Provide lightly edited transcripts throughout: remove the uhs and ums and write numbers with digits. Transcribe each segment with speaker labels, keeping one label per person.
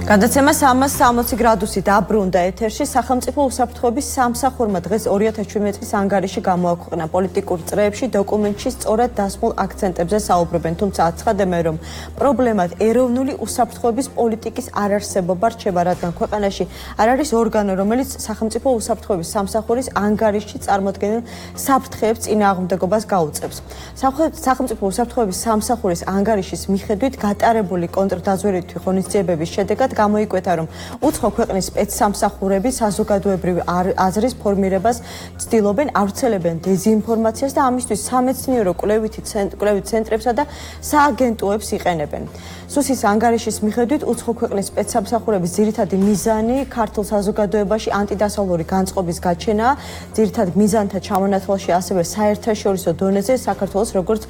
Speaker 1: გადაცემა 360 გრადუსი დაბრუნდა ეთერში. სახელმწიფო უსაფრთხოების სამსახურმა დღეს 2017 წლის ანგარიში გამოაქვეყნა. პოლიტიკურ წრეებში დოკუმენტში სწორად დასმულ აქცენტებზე საუბრობენ, თუმცა აცხადებენ, რომ პრობლემად ეროვნული უსაფრთხოების პოლიტიკის არარსებობა რჩება, რადგან ქვეყანაში არ არის ორგანო, რომელიც სახელმწიფო უსაფრთხოების სამსახურის ანგარიშში წარმოდგენილ საფრთხეებს წინააღმდეგობას გაუწევს. სახელმწიფო უსაფრთხოების სამსახურის ანგარიშის მიხედვით გატარებული კონტრდაზვერვითი ღონისძიებების შედეგად გამოიკვეთა, რომ უცხო ქვეყნის სპეცსამსახურები საზოგადოებრივი აზრის ფორმირებას ცდილობენ, ავრცელებენ დეზინფორმაციას და ამისთვის სამეცნიერო კვლევით ცენტრებსა და სააგენტოებს იყენებენ. სუს-ის ანგარიშის მიხედვით უცხო ქვეყნის სპეცსამსახურების ძირითადი მიზანი ქართულ საზოგადოებაში ანტიდასავლური განწყობის გაჩენაა. ძირითად მიზანთა ჩამონათვალში ასევე საერთაშორისო დონეზე საქართველოს როგორც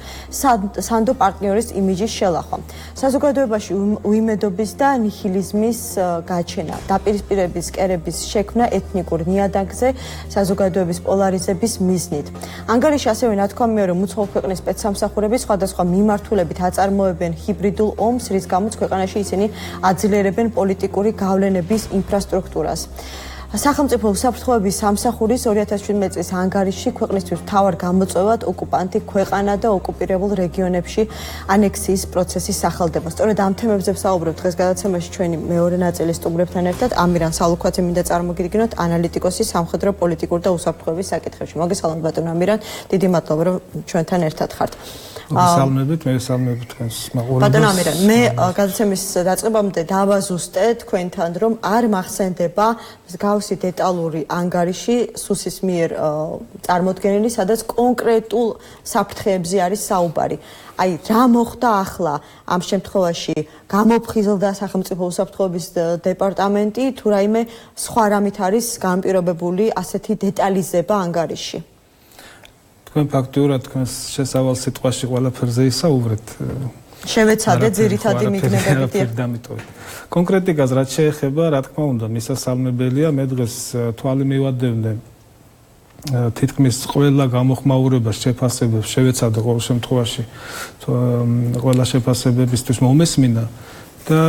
Speaker 1: სანდო პარტნიორის იმიჯის შელახვა. საზოგადოებაში უიმედობის და ნიჰილიზმის გაჩენა, დაპირისპირების კერების შექმნა ეთნიკურ ნიადაგზე, საზოგადოების პოლარიზების მიზნით. ანგარიში ასევე ნათქვამია, რომ უცხო ქვეყნის სპეცსამსახურები სხვადასხვა მიმართულებით აწარმოებენ ჰიბრიდულ ომს, რის გამოც ქვეყანაში ისინი აძლიერებენ პოლიტიკური გავლენების ინფრასტრუქტურას. სახელმწიფო უსაფრთხოების სამსახურის 2017 წლის ანგარიში ქვეყნისთვის მთავარ გამოწვევად ოკუპანტი ქვეყანა და ოკუპირებულ რეგიონებში ანექსიის პროცესის სახელდება. სწორედ ამ თემებზე ვსაუბრობთ დღეს გადაცემაში ჩვენი მეორე ნაწილის სტუმრებთან ერთად. ამირან სალუქვაძე მინდა წარმოგიდგინოთ, ანალიტიკოსი სამხედრო პოლიტიკურ და უსაფრთხოების საკითხებში. მოგესალმებით ბატონო ამირან, დიდი მადლობა რომ ჩვენთან ერთად ხართ.
Speaker 2: მოგესალმებით, მე ვესალმებით თქვენს მაყურებელს.
Speaker 1: ბატონო ამირან, მე გადაცემის დაწყებამდე დავაზუსტე თქვენთან, რომ არ მახსენდება მსგავსი დეტალური ანგარიში სუს-ის მიერ წარმოდგენილი, სადაც კონკრეტულ საფრთხეებზე არის საუბარი. აი, რა მოხდა ახლა ამ შემთხვევაში? გამოფხიზლდა სახელმწიფო უსაფრთხოების დეპარტამენტი, თუ რაიმე სხვა რამით არის განპირობებული ასეთი დეტალიზება ანგარიში?
Speaker 2: თქვენ ფაქტიურად თქვენს შესავალ სიტყვაში ყველაფერზე ისაუბრეთ.
Speaker 1: შევეცადე ძირითადი მიგნებებით.
Speaker 2: კონკრეტიკას რაც შეეხება, რა თქმა უნდა, მისასალმებელია, მე დღეს თვალი მივადევნე თითქმის ყველა გამოხმაურებას, შეფასებებს შევეცადე ყოველ შემთხვევაში ყველა შეფასებებისთვის მომესმინა და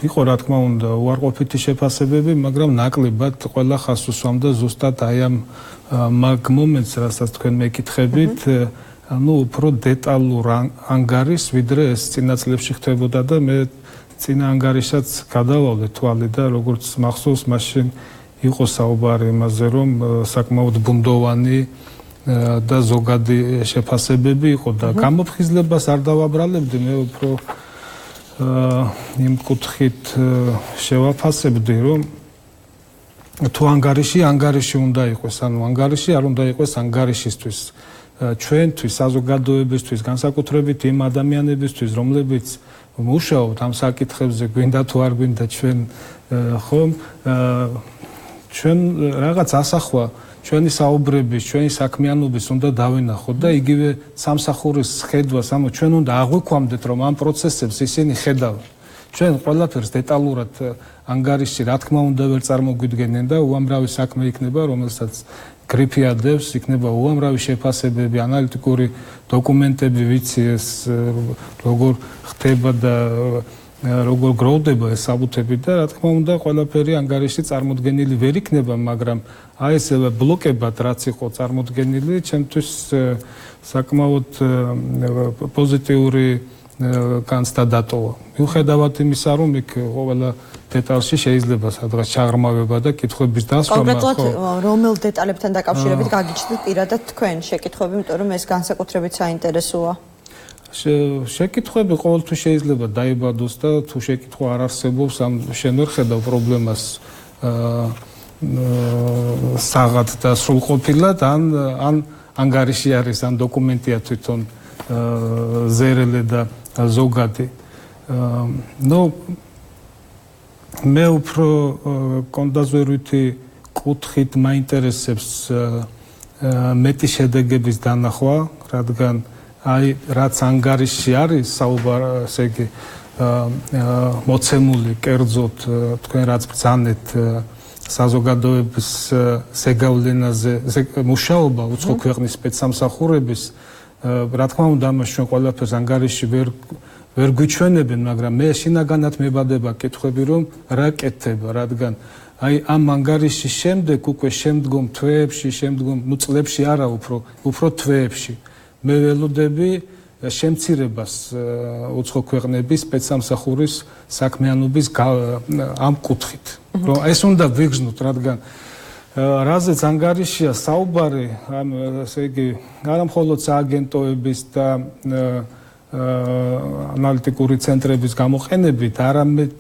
Speaker 2: იყო რა თქმა უნდა უარყოფითი შეფასებები, მაგრამ ნაკლებად ყველა ხას უსვამდა ზუსტად აი ამ მაგ მომენტს, რასაც თქვენ მეკითხებით, ანუ უფრო დეტალურ ანგარიშს, ვიდრე ეს წინა წლებში ხდებოდა და მე წინა ანგარიშსაც გადავავლე თვალი და როგორც მახსოვს, მაშინ იყო საუბარი იმაზე, რომ საკმაოდ ბუნდოვანი და ზოგადი შეფასებები იყო და გამოფხიზლებას არ დავაბრალებდი, მე უფრო იმ კუთხით შევაფასებდი, რომ თუ ანგარიში უნდა იყოს, ანუ ანგარიში არ უნდა იყოს ანგარიშისთვის, ჩვენთვის, საზოგადოებისთვის, განსაკუთრებით იმ ადამიანებისთვის, რომლებიც მუშაობთ ამ საკითხებზე, გვინდა თუ არ გვინდა ჩვენ ხომ ჩვენ რაღაც ასახვა ჩვენი საუბრების, ჩვენი საქმიანობის უნდა დავინახოთ და იგივე სამსახურის ხედვას, ანუ ჩვენ უნდა აღვიქვამდეთ, რომ ამ პროცესებს ისინი ხედავენ. ჩვენ ყველაფერს დეტალურად ანგარიში რა თქმა უნდა ვერ წარმოგვიდგენენ და უამრავი საქმე იქნება, რომელსაც გრიფიადებს, იქნება უამრავი შეფასებები, ანალიტიკური დოკუმენტები, ვიცი ეს როგორ ხდება და როგორ გროვდება ეს საბუთები და რა თქმა უნდა ყველაფერი ანგარიში წარმოდგენილი ვერ იქნება, მაგრამ აი ეს ბლოკებად რაც იყო წარმოდგენილი, ჩემთვის საკმაოდ პოზიტიური განცდა დატოვა. მიუხედავად იმისა, რომ იქ ყველა დეტალში შეიძლება სადღაც ჩაღრმავება და კითხვების დასვა.
Speaker 1: კონკრეტულად რომელ დეტალებთან დაკავშირებით გაგიჩნდით პირადად თქვენ შეკითხვები, იმიტომ რომ ეს განსაკუთრებით საინტერესოა.
Speaker 2: შეკითხვები ყოველთვის შეიძლება დაიბადოს და თუ შეკითხვა არ არსებობს, ამ შენ ვერ ხედავ პრობლემას საღად და სრულყოფილად, ან ანგარიში არის, ან დოკუმენტია თვითონ ზერელე და ზოგადი. მე უფრო კონდაზვერვითი კუთხით მაინტერესებს მეტი შედეგების დანახვა, რადგან აი რაც ანგარიში არის ესე იგი მოცემული კერძოდ თქვენ რაც ბრძანეთ საზოგადოების ზეგავლენაზე მუშაობა უცხო ქვეყნის სპეცსამსახურების რა თქმა უნდა ამას ჩვენ ყველაფერს ანგარიში ვერ გვიჩვენებენ, მაგრამ მე შინაგანად მებადება კითხვები, რომ რა კეთდება, რადგან აი ამ ანგარიშის შემდეგ უკვე შემდგომ თვეებში, წლებში არა, უფრო თვეებში მე ველოდები შემცირებას უცხო ქვეყნების სპეცსამსახურის საქმიანობის ამ კუთხით. რომ ეს უნდა ვიგრძნოთ, რადგან რაზეც ანგარიშია საუბარი, ესე იგი, არა მხოლოდ სააგენტოების და ანალიტიკური ცენტრების გამოყენებით, არამედ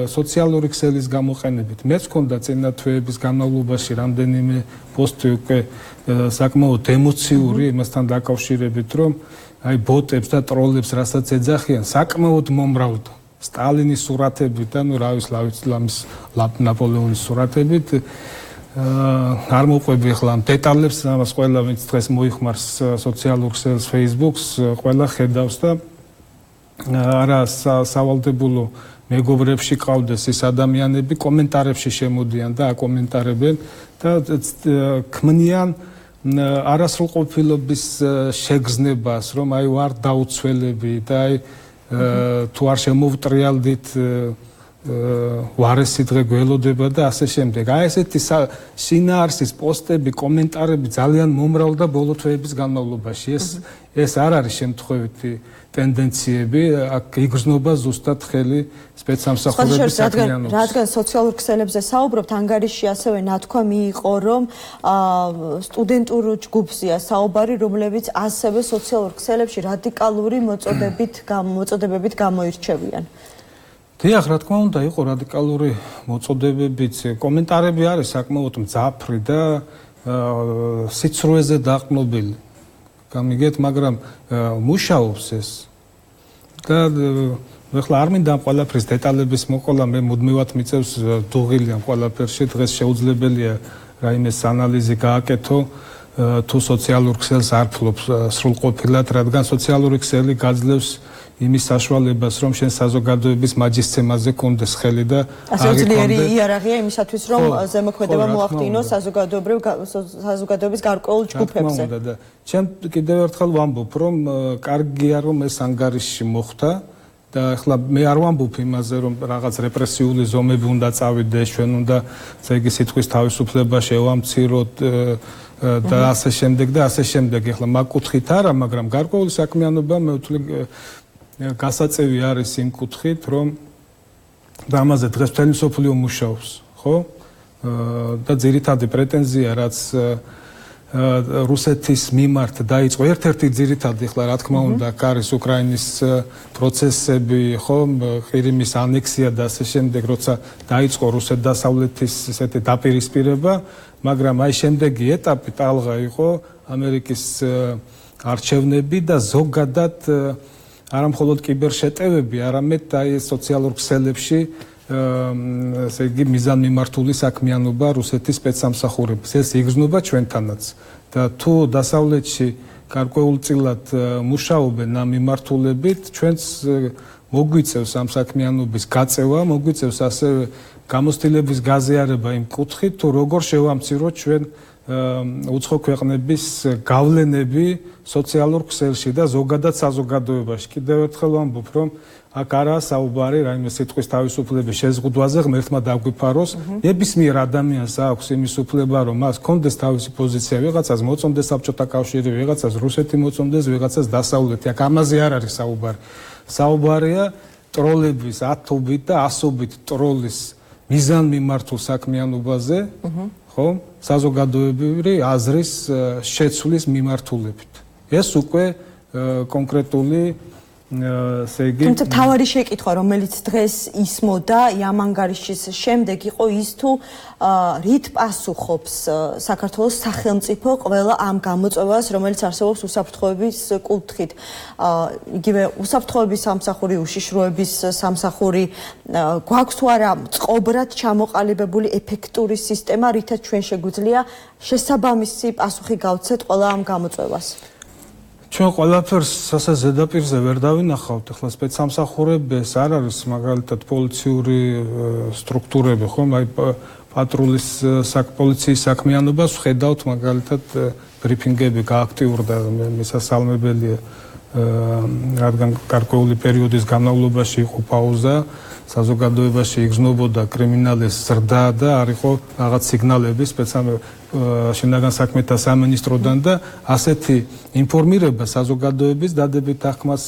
Speaker 2: სოციალური ქსელის გამოყენებით. მეც მქონდა წინა თვეების განმავლობაში რამდენიმე პოსტი უკვე საკმაოდ ემოციური იმასთან დაკავშირებით, რომ აი ბოტებს და ტროლებს რასაც ეძახიან, საკმაოდ მომრავლდა. სტალინის სურათებით და რა ვიცი ლამის ნაპოლეონის სურათებით არ მოყვები ახლა ამ დეტალებს, ამას ყველა ვინც დღეს მოიხმარს სოციალურ ქსელს Facebook-ს, ყველა ხედავს და არა სავალდებულო მეგობრებში ყავდეს ის ადამიანები, კომენტარებში შემოდიან და აკომენტარებენ და ქმნიან არასრულყოფილობის შეგრძნებას, რომ აი ვარ დაუცველები და აი თუ არ შემოვტრიალდით ვარესი დღე გველოდება და ასე შემდეგ. აი ესეთი შინაარსის პოსტები, კომენტარები ძალიან მომრავლდა ბოლო თვეების განმავლობაში. ეს არ არის შემთხვევითი ტენდენციები, აქ იგრძნობა ზუსტად ხელი სპეცსამსახურების საქმიანობის.
Speaker 1: რადგან სოციალურ ქსელებზე საუბრობთ, ანგარიშში ასევე ნათქვამი იყო, რომ სტუდენტურ ჯგუფზეა საუბარი, რომლებიც ასევე სოციალურ ქსელებში რადიკალური მოწოდებებით გამოირჩევიან.
Speaker 2: დიახ, რა თქმა უნდა, იყო რადიკალური მოწოდებებიც, კომენტარები არის საკმაოდ მძაფრი და სიცრუეზე დაყრდნობილი. გამიგეთ, მაგრამ მუშაობს ეს. და ეხლა არ მინდა ამ ყველაფრის დეტალების მოყოლა, მე მუდმივად მიწევს დუღილი ამ ყველაფერში, დღეს შეუძლებელია რაიმეს ანალიზი გააკეთო, თუ სოციალურ ქსელს არ ფლობს სრულყოფილად, რადგან სოციალური ქსელი გაძლევს იმის საშუალებას, რომ შენ საზოგადოების მაჯისცემაზე კონდეს ხელი და
Speaker 1: ასე ძლიერი იარაღია იმისათვის, რომ ზემოქმედება მოახდინოს საზოგადოების გარკვეულ ჯგუფებზე.
Speaker 2: და ჩემ კიდევ ერთხელ ვამბობ, რომ კარგია რომ ეს ანგარიში მოხდა და ახლა მე არ ვამბობ იმაზე, რომ რაღაც რეპრესიული ზომები უნდა წავიდეს, ჩვენ უნდა ზეგი სიტყვის თავისუფლება შევამციროთ და ასე შემდეგ და ასე შემდეგ. ახლა მაგ კუთხით არა, მაგრამ გარკვეული საქმიანობა მე ვთვლი გასაწევი არის იმ კუთხით, რომ და ამაზე დღეს მთელი მსოფლიო მუშაობს, ხო? და ძირითადი პრეტენზია, რაც რუსეთის მიმართ დაიწყო, ერთ-ერთი ძირითადი, ახლა რა თქმა უნდა, აქ არის უკრაინის პროცესები, ხო, ყირიმის ანექსია და ასე შემდეგ, როცა დაიწყო რუსეთ-დასავლეთის ესეთი დაპირისპირება, მაგრამ აი შემდეგი ეტაპი ტალღა იყო ამერიკის არჩევნები და ზოგადად არა მხოლოდ კიბერშეტევები, არამედ აი სოციალურ ქსელებში ესე იგი მიზანმიმართული საქმიანობა რუსეთის სპეცსამსახურების. ეს იგრძნობა ჩვენთანაც და თუ დასავლეთში გარკვეულწილად მუშაობენ ამ მიმართულებით, ჩვენს მოგვიწევს ამ საქმიანობის გაწევა, მოგვიწევს ასევე გამოცდილების გაზიარება იმ კუთხით, თუ როგორ შევამციროთ ჩვენ უცხო ქვეყნების გავლენები სოციალურ ქსელში და ზოგადად საზოგადოებაში. კიდევ ერთხელ ვამბობ, რომ აქ არაა საუბარი რაიმე სიტყვის თავისუფლების შეზღუდვაზე, ღმერთმა დაგვიფაროს. ნებისმიერ ადამიანს აქვს იმის უფლება, რომ მას კონდეს თავისი პოზიცია, ვიღაცას მოწონდეს საბჭოთა კავშირი, ვიღაცას რუსეთი მოწონდეს, ვიღაცას დასავლეთი. აქ ამაზე არ არის საუბარი. საუბარია ტროლების ათობით და ასობით ტროლის მიზანმიმართულ საქმიანობაზე, ხო? საზოგადოებრივი აზრის შეცვლის მიმართულებით. ეს უკვე კონკრეტული ესე იგი
Speaker 1: თუმცა თავარი შეკითხვა, რომელიც დღეს ისმოდა ამ ანგარიშის შემდეგ იყო ის თუ რით პასუხობს საქართველოს სახელმწიფო ყველა ამ გამოწვევას, რომელიც არსებობს უსაფრთხოების კუთხით. იგივე უსაფრთხოების სამსახური, უშიშროების სამსახური, გვაქვს თუ არა წყობრად ჩამოყალიბებული ეფექტური სისტემა, რითაც ჩვენ შეგვიძლია შესაბამისი პასუხი გავცეთ ყველა ამ გამოწვევას.
Speaker 2: ჩვენ ყველაფერს ასე ზედაპირზე ვერ დავინახავთ. ახლა სპეცსამსახურების არ არის მაგალითად პოლიციური სტრუქტურები, ხომ? აი პატრულის პოლიციის საქმიანობას ვხედავთ მაგალითად ბრიფინგები გააქტიურდა, მისასალმებელია რადგან გარკვეული პერიოდის განმავლობაში იყო პაუზა, საზოგადოებაში იგრძნობოდა კრიმინალის ზრდა და არ იყო რაღაც სიგნალები შინაგან საქმეთა სამინისტროდან და ასეთი ინფორმირება საზოგადოების დადებით ახმას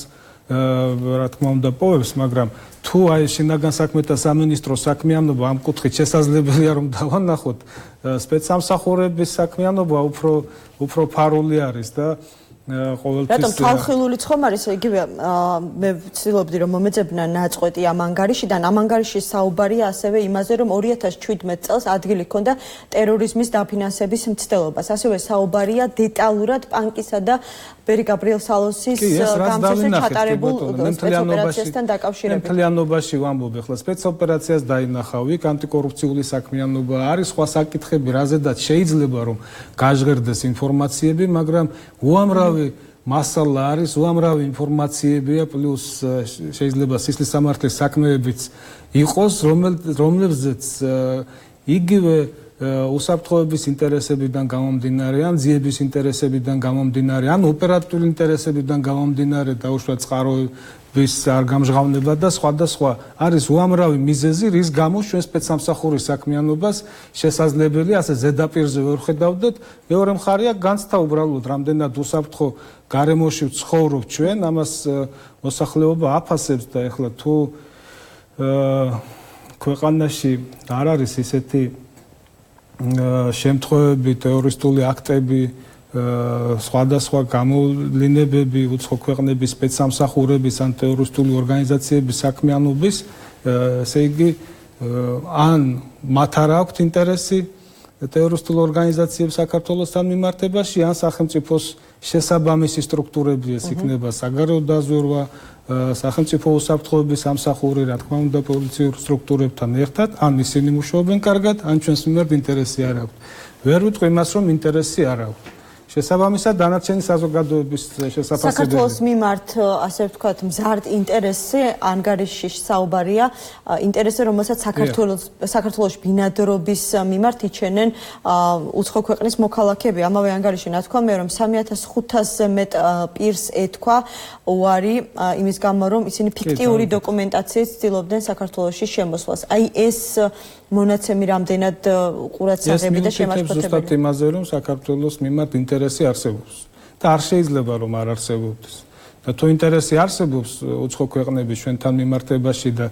Speaker 2: რა თქმა უნდა პოვებს, მაგრამ თუ აი შინაგან საქმეთა სამინისტროს საქმიანობა ამ კუთხით შესაძლებელია რომ დავანახოთ, სპეცსამსახურების საქმიანობა უფრო ფარული არის და ყოველთვის
Speaker 1: რატომ ხალხილულიც ხომ არის იგივე მე ვცდილობდი რომ მომეძებნა ნაწყვეტი ამ ანგარიშიდან ამ ანგარიშის საუბარია ასევე იმაზე რომ 2017 წელს ადგილი ჰქონდა ტერორიზმის დაფინანსების მცდელობას ასევე საუბარია დეტალურად პანკისა და ბერი გაბრიელ სალოსის გამოცემაზე ჩატარებულ სპეცოპერაციასთან დაკავშირებით
Speaker 2: მთლიანობაში ვამბობ ახლა სპეცოპერაციას დაინახავ იქ ანტიკორუფციული საქმიანობა არის სხვა საკითხები რაზედაც შეიძლება რომ გაჟღერდეს ინფორმაციები მაგრამ უამრავი მასალა არის უამრავი ინფორმაციებია პლუს შეიძლება სისხლის სამართლის საქმეებიც იყოს რომლებზეც იგივე უსაფრთხოების ინტერესებიდან გამომდინარე ან ძიების ინტერესებიდან გამომდინარე ან ოპერატიული ინტერესებიდან გამომდინარე დაუშვათ წყაროების არ გამჟღავნება და სხვადასხვა არის უამრავი მიზეზი რის გამო ჩვენ სპეცსამსახურის საქმიანობას შესაძლებელია ასე ზედაპირზე ვერ ხედავდეთ მეორე მხარია განცდა უბრალოდ რამდენად უსაფრთხო გარემოში ვცხოვრობ ჩვენ ამას მოსახლეობა აფასებს და ეხლა თუ ქვეყანაში არ არის ისეთი შემთხვევები ტერორისტული აქტები სხვადასხვა გამოვლინებები უცხო ქვეყნების სპეცსამსახურების ან ტერორისტული ორგანიზაციების საქმიანობის ესე იგი ან მათ არ აქვთ ინტერესი ტერორისტულ ორგანიზაციებს საქართველოსთან მიმართებაში ან სახელმწიფოს შესაბამისი სტრუქტურები ეს იქნება საგარეო დაზვერვა სახელმწიფო უსაფრთხოების სამსახური რა თქმა უნდა პოლიციურ სტრუქტურებთან ერთად ან ისინი მუშაობენ კარგად ან ჩვენს მიმართ ინტერესი არ აქვთ ვერ ვიტყვი იმას რომ ინტერესი არ აქვთ შესაბამისად დანარჩენი საზოგადოების შესაძლებელი
Speaker 1: საქართველოს მიმართ ასე ვთქვათ მზარდ ინტერესი ანგარიშში საუბარია ინტერესი რომელსაც საქართველოს ბინადრობის მიმართ იჩენენ უცხო ქვეყნის მოქალაქეები ამავე ანგარიშში ნათქვამია რომ 3500-ზე მეტ პირს ეთქვა უარი იმის გამო რომ ისინი ფიქტიური დოკუმენტაციით ცდილობდნენ საქართველოში შემოსვლას აი ეს მონაცემი რამდენად ყურადსაღები და შემაშფოთებელი
Speaker 2: ზუსტად იმაზე რომ საქართველოს მიმართ ინტერესი არსებობს და არ შეიძლება რომ არ არსებობდეს და თუ ინტერესი არსებობს უცხო ქვეყნების ჩვენთან მიმართებაში და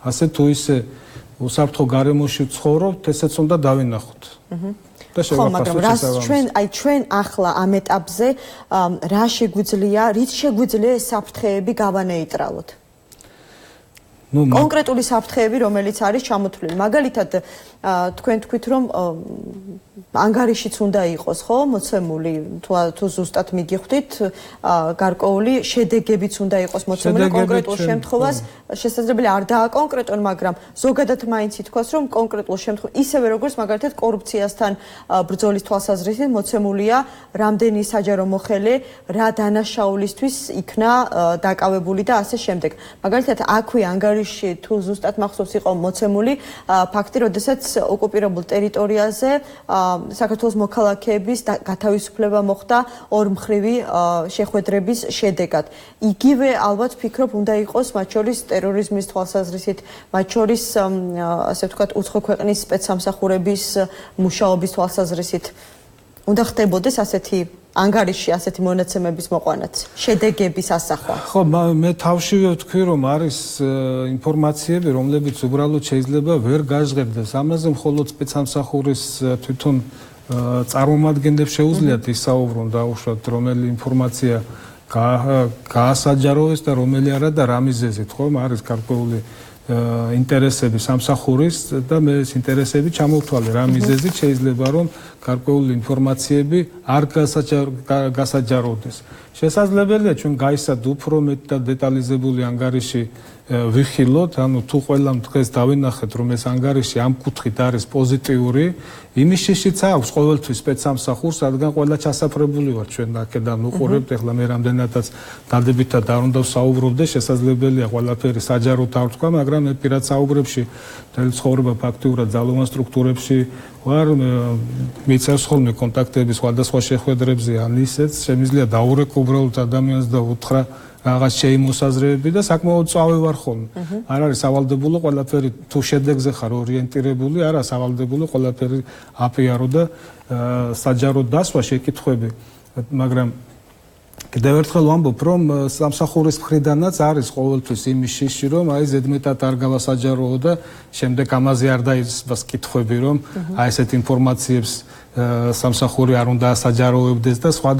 Speaker 2: ასე თუ ისე უსაფრთხო გარემოში ვცხოვრობთ ესეც უნდა დავინახოთ და
Speaker 1: შევაფასოთ ჩვენ ახლა ამ ეტაპზე რა შეგვიძლია რით შეგვიძლია ეს საფრთხეები გავანეიტრალოთ კონკრეტული საფრთხეები რომელიც არის ჩამოთვლილი მაგალითად თქვენ თქვით რომ ანგარიშიც უნდა იყოს ხო მოცემული თუ ზუსტად მიგიხვდით გარკვეული შედეგებიც უნდა იყოს მოცემული კონკრეტულ შემთხვევას შესაძლებელი არ დააკონკრეტონ მაგრამ ზოგადად მაინც ითქვას რომ კონკრეტულ შემთხვევაში ისევე როგორც მაგალითად კორუფციასთან ბრძოლის თვალსაზრისით მოცემულია რამდენი საჯარო მოხელე რა დანაშაულისთვის იქნა დაკავებული და ასე შემდეგ მაგალითად აქვე ანგარიშში თუ ზუსტად მახსოვს იყო მოცემული ფაქტი როდესაც ოკუპირებულ ტერიტორიაზე საქართველოს მოქალაქეების გათავისუფლება მოხდა ორმხრივი შეხვედრების შედეგად. იგივე ალბათ ვფიქრობ უნდა იყოს მათ შორის ტერორიზმის თვალსაზრისით, მათ შორის ასე ვთქვათ უცხო ქვეყნის სპეცსამსახურების მუშაობის თვალსაზრისით უნდა ხდებოდეს ასეთი ანგარიში ასეთი მონაცემების მოყვანაც, შედეგების ასახვა.
Speaker 2: ხო, მე თავშივე ვთქვი, რომ არის ინფორმაციები, რომლებიც უბრალოდ შეიძლება ვერ გაჟღერდეს. ამაზე მხოლოდ სპეცსამსახურის თვითონ წარმომადგენლებს შეუძლიათ ისაუბრონ დაუშვათ, რომელი ინფორმაცია გაასაჯაროეს და რომელი არა და რა მიზეზით, ხო, არის გარკვეული ინტერესები სამსახურის და მე ეს ინტერესები ჩამოვთვალე რა მიზეზით შეიძლება რომ გარკვეული ინფორმაციები არ გასაჯაროდეს. შესაძლებელია ჩვენ გაისად უფრო მეტ და დეტალიზებული ანგარიში ვიხილოთ, ანუ თუ ყველა დღეს დავინახეთ რომ ეს ანგარიში ამ კუთხით არის პოზიტიური, იმის შიშიც აქვს ყოველთვის სპეცსამსახურს, რადგან ყველა ჩასაფრებული ვარ ჩვენ აქედან უყურებთ, ეხლა მე რამდენადაც დადებითად არ უნდა ვსაუბრობდე, შესაძლებელია ყველაფერი საჯაროდ არ ვთქვა, მაგრამ მაგრამ მე პირად საუბრებში მთელი ცხოვრება ფაქტიურად ძალოვან სტრუქტურებში ვარ, მიცავს ხოლმე კონტაქტები სხვადასხვა შეხვედრებზე, ან ისეც შემიძლია დაურეკო უბრალოდ ადამიანს და უთხრა რაღაც შეიმოსაზრებები და საკმაოდ წავე ვარ ხოლმე. არ არის სავალდებულო ყველაფერი თუ შედეგზე ხარ ორიენტირებული, არა სავალდებულო ყველაფერი აპიარო და საჯარო დასვა შეკითხვები, მაგრამ კიდევ ერთხელ ვამბობ, რომ სამსახურის მხრიდანაც არის ყოველთვის იმის შიში, რომ აი ზედმეტად არ გავასაჯაროო და შემდეგ ამაზე არ დაისვას კითხვები, რომ აი ესეთ ინფორმაციებს სამსახური არ უნდა ასაჯაროებდეს და სხვა.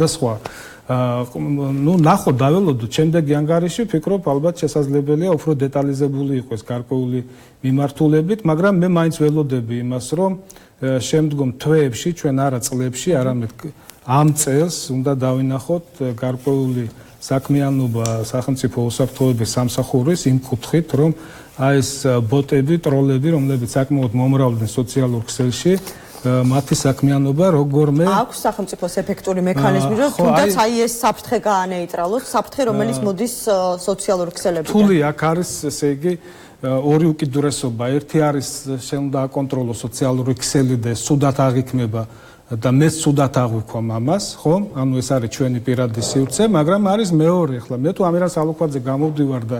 Speaker 2: ну ნახო დაველოდოთ შემდეგი ანგარიში, ვფიქრობ ალბათ შესაძლებელია უფრო დეტალიზებული იყოს გარკვეული მიმართულებით, მაგრამ მე მაინც ველოდები იმას, რომ შემდგომ თვეებში, ჩვენ არა წლებში, არამედ ამ წელს უნდა დავინახოთ გარკვეული საქმიანობა სახელმწიფო უსაფრთხოების სამსახურის იმ კუთხით, რომ აი ეს ბოტები, ტროლები, რომლებიც საკმაოდ მომრავლდნენ სოციალურ ქსელში, მათი საქმიანობა როგორმე
Speaker 1: აქვს სახელმწიფოს ეფექტური მექანიზმი, რომ თუნდაც აი ეს საფრთხე გაანეიტრალოს, საფრთხე რომელიც მოდის სოციალურ ქსელებიდან. თული
Speaker 2: აქ არის, ესე იგი, ორი უკიდურესობა. ერთი არის შენ უნდა აკონტროლო სოციალური ქსელი და სუდად აღიქმება და მე სუდად აღვიქვამ ამას, ხო? ანუ ეს არის ჩვენი პირადი სივრცე, მაგრამ არის მეორე, ახლა მე თუ ამირან სალუქვაძე გამოვდივარ და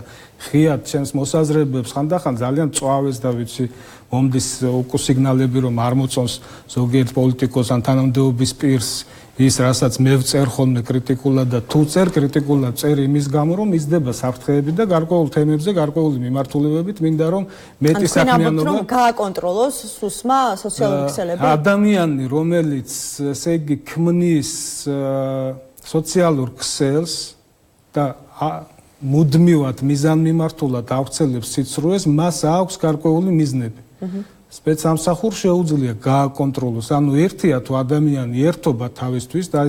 Speaker 2: ხიად ჩემს მოსაზრებებს ხანდახან ძალიან წვავეს და ვიცი მომდის უკუსიგნალები, რომ არ მოწონს ზოგიერთ პოლიტიკოს ან თანამდებობის პირს ის, რასაც მე ვწერ ხოლმე კრიტიკულად და თუ წერ კრიტიკულად წერ იმის გამო, რომ მისდება საფრთხეები და გარკვეულ თემებზე, გარკვეული მიმართულებებით, მინდა რომ მეტი საქმიანობა
Speaker 1: გააკონტროლოს სუსმა სოციალური ქსელები.
Speaker 2: ადამიანი, რომელიც ესე იგი ქმნის სოციალურ ქსელს და მუდმივად მიზანმიმართულად ავრცელებს სიცრუეს, მას აქვს გარკვეული მიზნები. სპეცსამსახურს შეუძლია გააკონტროლოს, ანუ ერთია თუ ადამიანი ერთობა თავისთვის და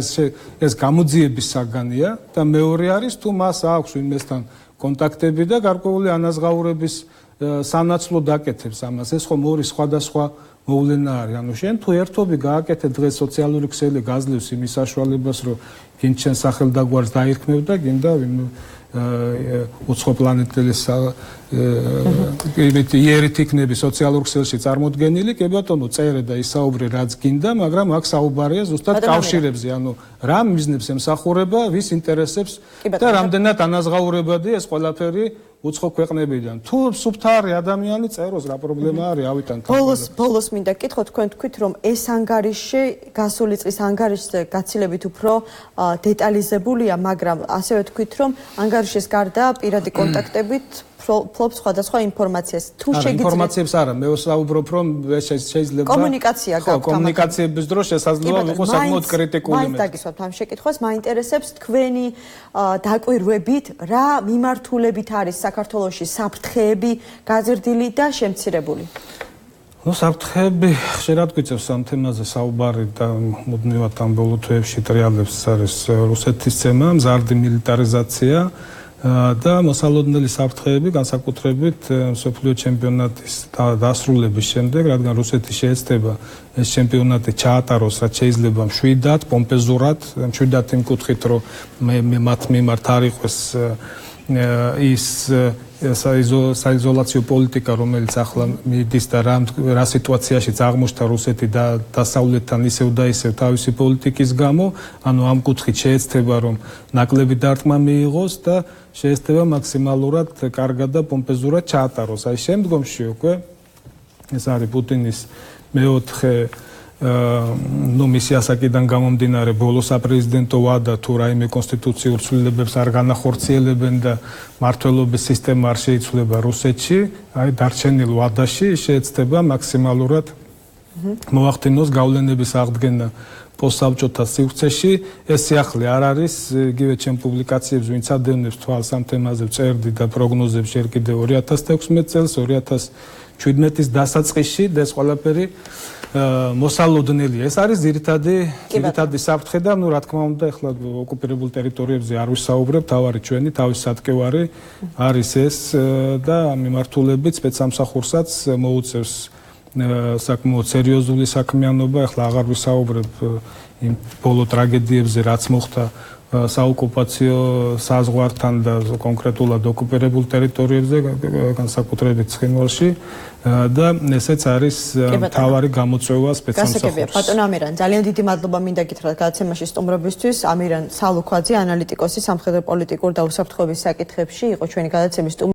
Speaker 2: ეს გამოძიების საგანია და მეორე არის თუ მას აქვს ვინმესთან კონტაქტები და გარკვეული ანაზღაურების სანაცვლო დაკეთებს ამას. ეს ხომ ორი სხვადასხვა მოვლენა არის. ანუ შენ თუ ერთობი გააკეთე დღეს სოციალური ქსელი გაძლევს იმის საშუალებას, რომ გინდ შენ სახელდაგვარს დაირქმევ და გინდა უცხო პლანეტელის იერით იქნები სოციალურ ქსელში წარმოდგენილი, კი ბატონო, წერე და ისაუბრე რაც გინდა, მაგრამ აქ საუბარია ზუსტად კავშირებზე, ანუ რა მიზნებს ემსახურება, ვის ინტერესებს და რამდენად ანაზღაურებადია ეს ყველაფერი უცხო ქვეყნებიდან. თუ სუფთარი ადამიანი წეროს, რა პრობლემა არის, ავიტან.
Speaker 1: ბოლოს მინდა გითხო, თქვენ თქვით, რომ ეს ანგარიში გასული წლის ანგარიშზე გაცილებით უფრო დეტალიზებულია, მაგრამ ასევე თქვით, რომ ანგარიშის გარდა პირადი კონტაქტებით ფლობს სხვადასხვა ინფორმაციას. თუ შეგიძლიათ
Speaker 2: ინფორმაციებს არა, მე ვსაუბრობ, რომ შეიძლება
Speaker 1: კომუნიკაცია გაქვთ.
Speaker 2: კომუნიკაციების დროს შესაძლოა იყოს საკმაოდ კრიტიკული.
Speaker 1: მაინც დაგისვათ ამ შეკითხვას, მაინტერესებს თქვენი დაკვირვებით, რა მიმართულებით არის საქართველოში საფრთხეები გაზრდილი და შემცირებული.
Speaker 2: ну საფრთხეები ხშირად გვიწევს ამ თემაზე საუბარი და მუდმივად ამ ბოლო თვეებში ტრიალებს არის რუსეთის თემა, მზარდი მილიტარიზაცია და მოსალოდნელი საფრთხეები განსაკუთრებით მსოფლიო ჩემპიონატის დასრულების შემდეგ, რადგან რუსეთი შეეცდება ეს ჩემპიონატი ჩაატაროს, რაც შეიძლება მშვიდად, პომპეზურად, მშვიდად იმ კუთხით, რომ მე მათ მიმართ არ იყოს ის საიზოლაციო პოლიტიკა, რომელიც ახლა მიდის და რა სიტუაციაში აღმოჩნდა რუსეთი და დასავლეთთან ისევ და ისევ თავისი პოლიტიკის გამო, ანუ ამ კუთხით შეეცდება, რომ ნაკლები დარტყმა მიიღოს და შეეცდება მაქსიმალურად კარგად და პომპეზურად ჩაატაროს. აი შემდგომში უკვე ეს არის პუტინის მეოთხე მისი ასაკიდან გამომდინარე ბოლო საპრეზიდენტო ვადა თუ რაიმე კონსტიტუციურ ცვლილებებს არ განახორციელებენ და მართლობის სისტემა არ შეიცვლება რუსეთში, აი დარჩენილ ვადაში შეეცდება მაქსიმალურად მოახდინოს გავლენების აღდგენა პოსტსაბჭოთა სივრცეში. ეს სიახლე არ არის, იგივე ჩემ პუბლიკაციებს ვინც ადევნებს თვალს ამ თემაზე ვწერდი და პროგნოზებს ჯერ კიდევ 2016 წელს, 2017-ის დასაწყისში და ეს ყველაფერი მოსალოდნელია. ეს არის ძირითადი საფრთხე და რა თქმა უნდა, ახლა ოკუპირებულ ტერიტორიებზე არ ვისაუბრებ, თავარი ჩვენი თავის სატკივარი არის ეს და მიმართულებით სპეცსამსახურსაც მოუწევს საკმაოდ სერიოზული საქმიანობა. ახლა აღარ ვისაუბრებ იმ ბოლო ტრაგედიებზე, რაც მოხდა საოკუპაციო საზღვართან და კონკრეტულად ოკუპირებულ ტერიტორიებზე, განსაკუთრებით ცხინვალში და ესეც არის მთავარი გამოწვევა სპეცსამსახურს.
Speaker 1: ბატონო ამირან, ძალიან დიდი მადლობა მინდა გითხრათ გადაცემაში სტუმრობისთვის. ამირან სალუქვაძე, ანალიტიკოსი სამხედრო პოლიტიკურ და უსაფრთხოების საკითხებში იყო ჩვენი გადაცემის სტუმარი.